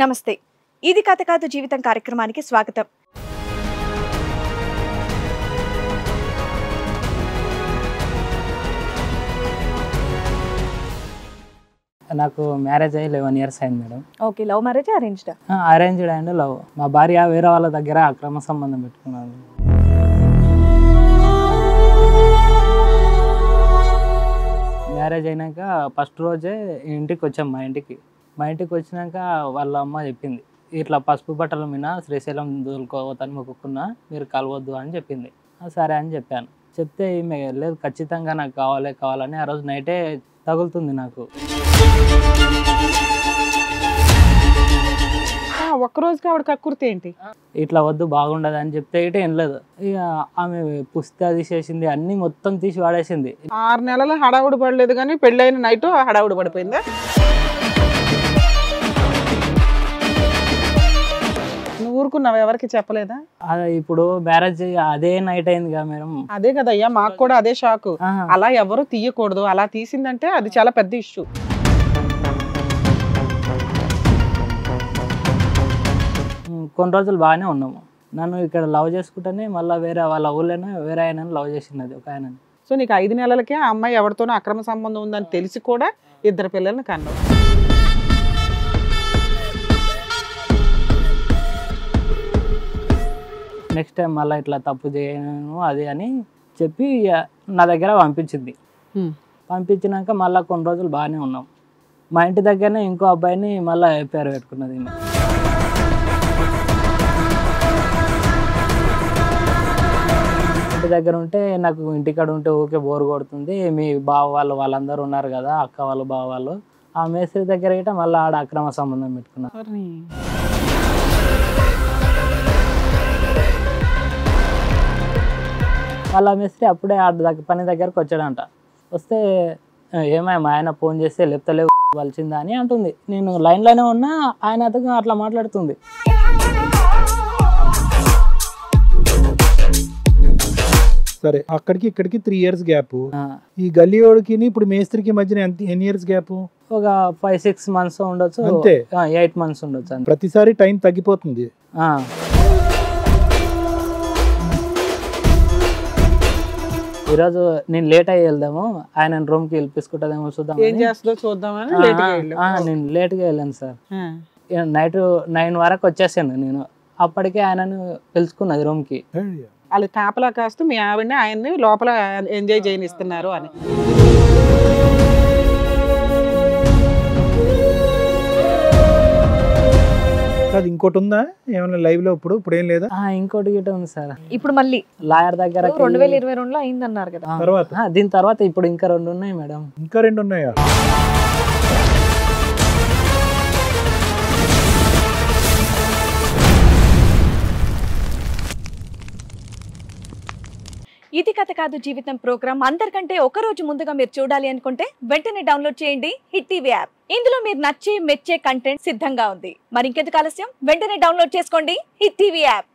నమస్తే. ఇది కథ కాదు జీవితం కార్యక్రమానికి స్వాగతం. నాకు మ్యారేజ్ అయ్యి 11 years అయింది madam. Okay, love marriage arranged? Arranged and love. మా భార్య వేరే వాళ్ళ దగ్గర అక్రమ సంబంధం పెట్టుకున్నాను. మ్యారేజ్ అయినాక ఫస్ట్ రోజే ఇంటికి వచ్చాం. మా ఇంటికి వచ్చినాక వాళ్ళ అమ్మ చెప్పింది, ఇట్లా పసుపు బట్టల మీద శ్రీశైలం దూలుకోవద్దని మొక్కుకున్నా, మీరు కలవద్దు అని చెప్పింది. సరే అని చెప్పాను. చెప్తే ఈమె లేదు ఖచ్చితంగా నాకు కావాలని ఆ రోజు నైటే తగులుతుంది నాకు. ఒక్కరోజుకి ఆవిడ కక్కుర్తి ఏంటి? ఇట్లా వద్దు బాగుండదు అని చెప్తే ఇటే ఏం లేదు. ఇక ఆమె పుస్తక తీసేసింది, అన్ని మొత్తం తీసి వాడేసింది. 6 నెలలు హడావుడి పడలేదు కానీ పెళ్ళైన నైట్ హడావుడి పడిపోయిందా? నువ్వు ఊరుకున్నావు, ఎవరికి చెప్పలేదా? ఇప్పుడు మ్యారేజ్ అదే నైట్ అయింది కదా మేడం. అదే కదయ్యా, మాకు కూడా అదే షాకు. అలా ఎవరు తీయకూడదు, అలా తీసిందంటే అది చాలా పెద్ద ఇష్యూ. కొన్ని రోజులు బాగానే ఉన్నాము. నన్ను ఇక్కడ లవ్ చేసుకుంటేనే మళ్ళీ వేరే వాళ్ళ ఊళ్ళోనే వేరే ఆయన లవ్ చేసినది ఒక ఆయన. సో నీకు 5 నెలలకే ఆ అమ్మాయి ఎవరితోనో అక్రమ సంబంధం ఉందని తెలిసి కూడా 2 పిల్లల్ని కన్నావు. నెక్స్ట్ టైం మళ్ళీ ఇట్లా తప్పు చేయను అది అని చెప్పి నా దగ్గర పంపించింది. పంపించినాక మళ్ళీ కొన్ని రోజులు బాగానే ఉన్నాం. మా ఇంటి దగ్గరనే ఇంకో అబ్బాయిని మళ్ళీ పేరు పెట్టుకున్నది. ఇంటి దగ్గర ఉంటే నాకు ఇంటికాడ ఉంటే ఊకే బోర్ కొడుతుంది. మీ బావ వాళ్ళందరూ ఉన్నారు కదా, అక్క వాళ్ళు బావ వాళ్ళు, ఆ మేస్త్రి దగ్గర గిట్ట మళ్ళీ ఆడ అక్రమ సంబంధం పెట్టుకున్నారు. వాళ్ళ మేస్త్రి అప్పుడే పని దగ్గరకు వచ్చాడంట. వస్తే ఏమై మా ఆయన ఫోన్ చేస్తే లేపుతలేవు వలిచిందా అని అంటుంది. నేను లైన్లోనే ఉన్నా, ఆయన అట్లా మాట్లాడుతుంది. సరే, అక్కడికి ఇక్కడికి 3 years గ్యాప్. ఈ గల్లీవాడికి ఇప్పుడు మేస్త్రికి మధ్యన ఎన్ని ఇయర్స్ గ్యాప్? ఒక 5-6 months ఉండొచ్చు, అంతే. 8 months ఉండొచ్చు. ప్రతిసారి టైం తగ్గిపోతుంది. ఈరోజు నేను లేట్ అయ్యి వెళ్దాము, ఆయన రూమ్ కి పిలుపుకుంటుందేమో చూద్దాం. ఏం చేస్తుందో చూద్దామని నేను లేట్గా వెళ్ళాను సార్. నైట్ 9 వరకు వచ్చేసాను నేను. అప్పటికే ఆయనను పిలుచుకున్నది రూమ్ కి. వాళ్ళు కాపలా కాస్తూ మీ ఆవిడని ఆయన్ని లోపల ఎంజాయ్ చేయనిస్తున్నారు అని. అది ఇంకోటి ఉందా ఏమైనా లైవ్ లో? ఇప్పుడు ఏం లేదా? ఇంకోటి గిట్ట ఉంది సార్. ఇప్పుడు మళ్ళీ లాయర్ దగ్గర 2022లో అయిందన్నారు కదా. తర్వాత దీని తర్వాత ఇప్పుడు ఇంకా 2 ఉన్నాయి మేడం. ఇంకా 2 ఉన్నాయా? ఇది కథ కాదు జీవితం ప్రోగ్రామ్ అందరికంటే ఒక రోజు ముందుగా మీరు చూడాలి అనుకుంటే వెంటనే డౌన్లోడ్ చేయండి హిట్ టీవీ యాప్. ఇందులో మీరు నచ్చే మెచ్చే కంటెంట్ సిద్ధంగా ఉంది. మరి ఇంకెందుకు ఆలస్యం, వెంటనే డౌన్లోడ్ చేసుకోండి హిట్ టీవీ యాప్.